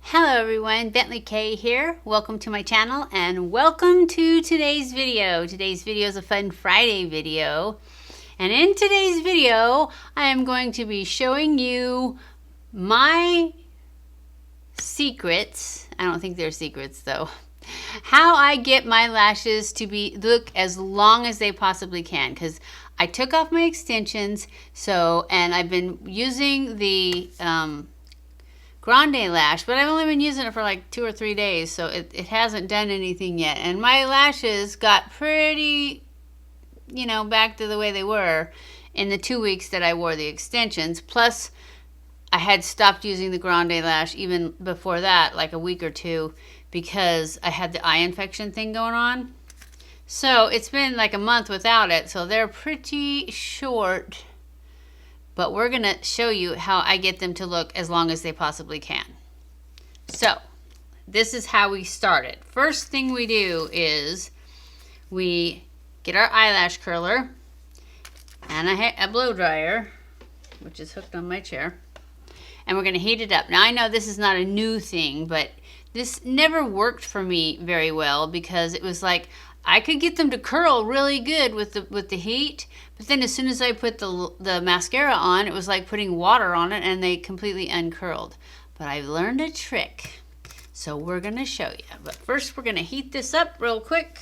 Hello everyone, BentlyK here. Welcome to my channel and welcome to today's video. Today's video is a Fun Friday video. And in today's video, I am going to be showing you my secrets. I don't think they're secrets though. How I get my lashes to look as long as they possibly can, because I took off my extensions, and I've been using the Grande lash, but I've only been using it for like 2 or 3 days, so it hasn't done anything yet. And my lashes got pretty, back to the way they were in the 2 weeks that I wore the extensions. Plus, I had stopped using the Grande lash even before that, like a week or two, because I had the eye infection thing going on. So it's been like a month without it, so they're pretty short. But we're going to show you how I get them to look as long as they possibly can. So, this is how we start it. First thing we do is we get our eyelash curler and a blow dryer, which is hooked on my chair. And we're going to heat it up. Now, I know this is not a new thing, but this never worked for me very well because it was like I could get them to curl really good with the heat, but then as soon as I put the mascara on, it was like putting water on it and they completely uncurled. But I've learned a trick, so we're going to show you. But first we're going to heat this up real quick.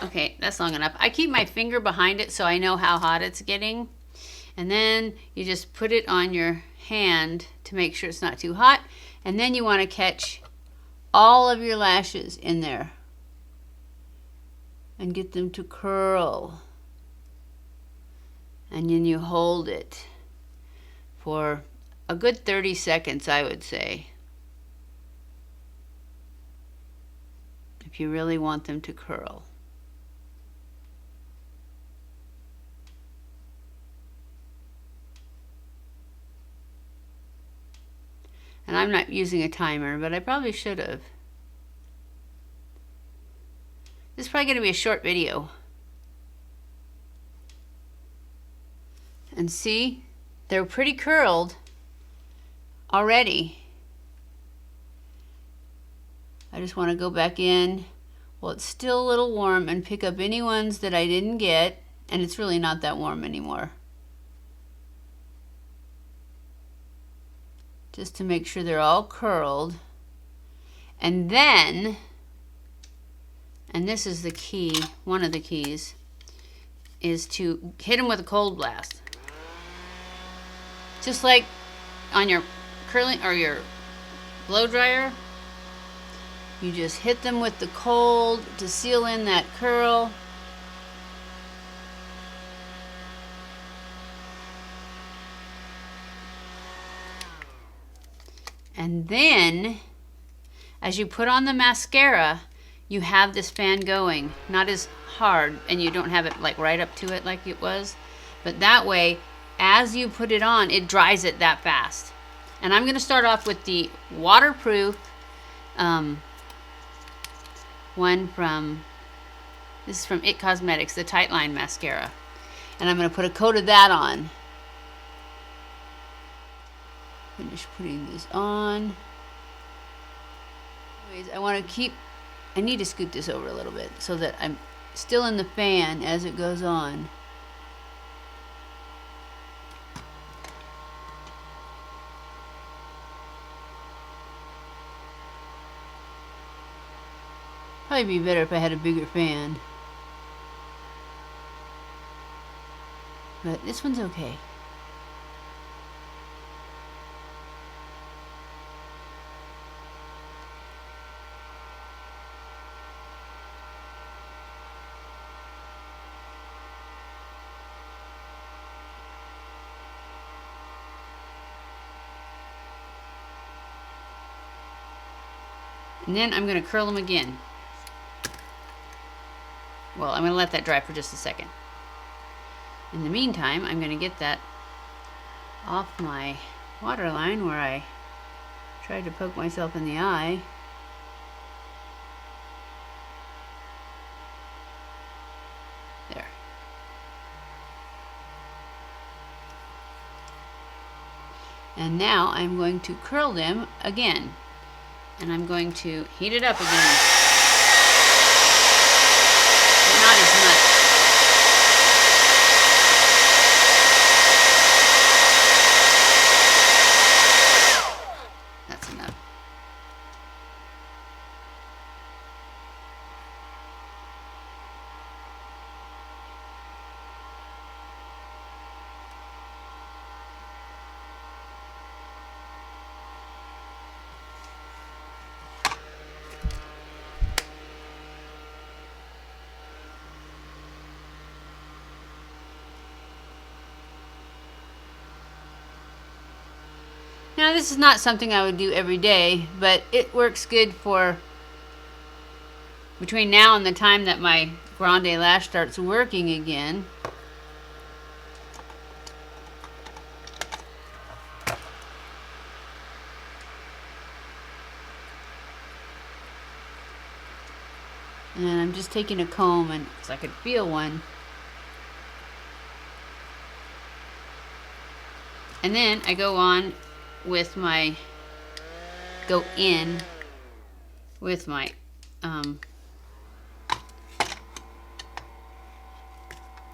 Okay, that's long enough. I keep my finger behind it so I know how hot it's getting. And then you just put it on your hand to make sure it's not too hot. And then you want to catch all of your lashes in there and get them to curl. And then you hold it for a good 30 seconds, I would say, if you really want them to curl. And I'm not using a timer, but I probably should have. This is probably going to be a short video. And see, they're pretty curled already. I just want to go back in while it's still a little warm and pick up any ones that I didn't get. And it's really not that warm anymore. Just to make sure they're all curled. And then, and this is the key, one of the keys, is to hit them with a cold blast. Just like on your curling or your blow dryer, you just hit them with the cold to seal in that curl. And then, as you put on the mascara, you have this fan going. Not as hard, and you don't have it like right up to it like it was. But that way, as you put it on, it dries it that fast. And I'm going to start off with the waterproof one from, this is from It Cosmetics, the Tight Line Mascara. And I'm going to put a coat of that on. Finish putting this on. Anyways, I need to scoot this over a little bit so that I'm still in the fan as it goes on. Probably be better if I had a bigger fan. But this one's okay. And then I'm going to curl them again. Well, I'm going to let that dry for just a second. In the meantime, I'm going to get that off my waterline where I tried to poke myself in the eye. There. And now I'm going to curl them again. And I'm going to heat it up again. But not as much. That's enough. Now this is not something I would do every day, but it works good for between now and the time that my grande lash starts working again. And I'm just taking a comb, and so I could feel one. And then I go in with my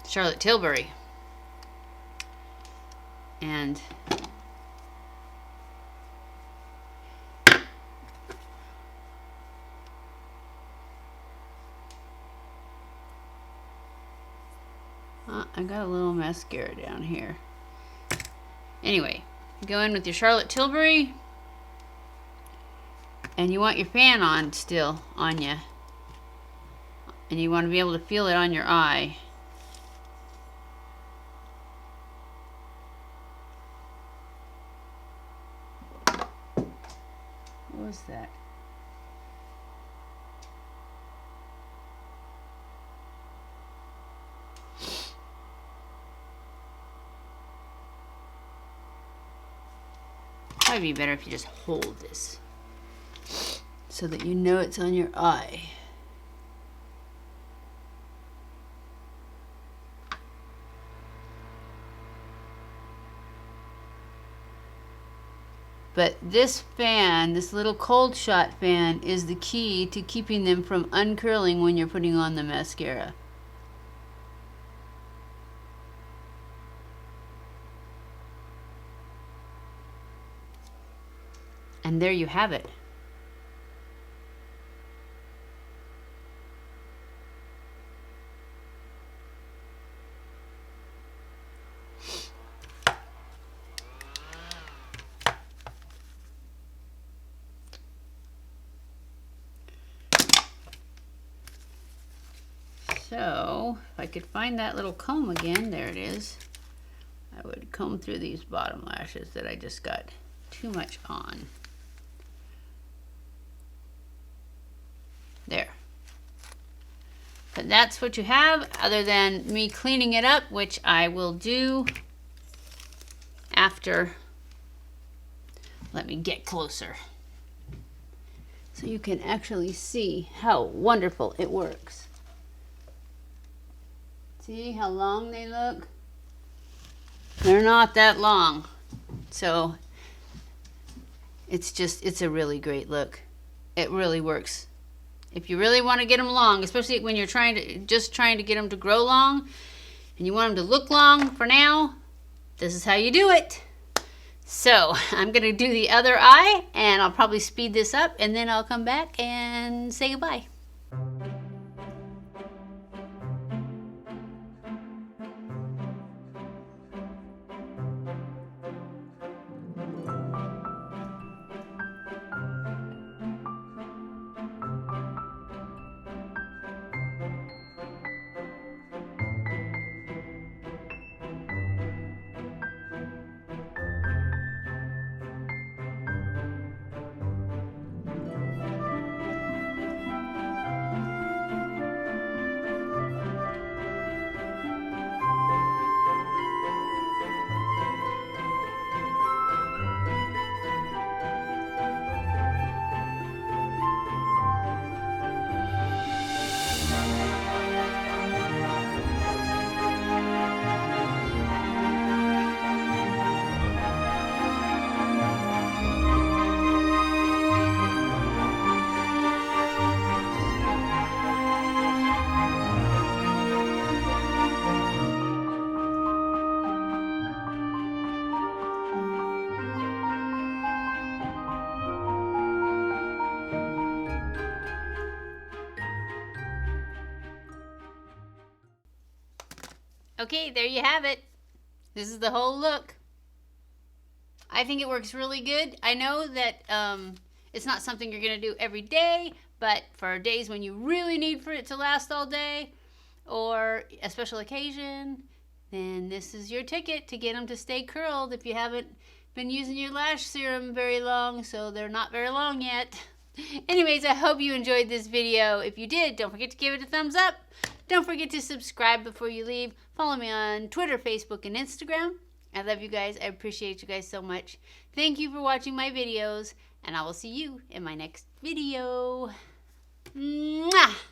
Charlotte Tilbury. And I got a little mascara down here. Anyway, go in with your Charlotte Tilbury, and you want your fan on still on you, and you want to be able to feel it on your eye. What was that? Probably be better if you just hold this so that you know it's on your eye. But this fan, this little cold shot fan, is the key to keeping them from uncurling when you're putting on the mascara. And there you have it. So, if I could find that little comb again, there it is. I would comb through these bottom lashes that I just got too much on. There. But that's what you have, other than me cleaning it up, which I will do after. Let me get closer so you can actually see how wonderful it works. See how long they look? They're not that long. So it's a really great look. It really works. If you really want to get them long, especially when you're trying to get them to grow long and you want them to look long for now, this is how you do it. So I'm going to do the other eye, and I'll probably speed this up, and then I'll come back and say goodbye. Okay, there you have it. This is the whole look. I think it works really good. I know that it's not something you're going to do every day, but for days when you really need for it to last all day or a special occasion, then this is your ticket to get them to stay curled if you haven't been using your lash serum very long, so they're not very long yet. Anyways, I hope you enjoyed this video. If you did, don't forget to give it a thumbs up. Don't forget to subscribe before you leave. Follow me on Twitter, Facebook, and Instagram. I love you guys. I appreciate you guys so much. Thank you for watching my videos, and I will see you in my next video. Mwah!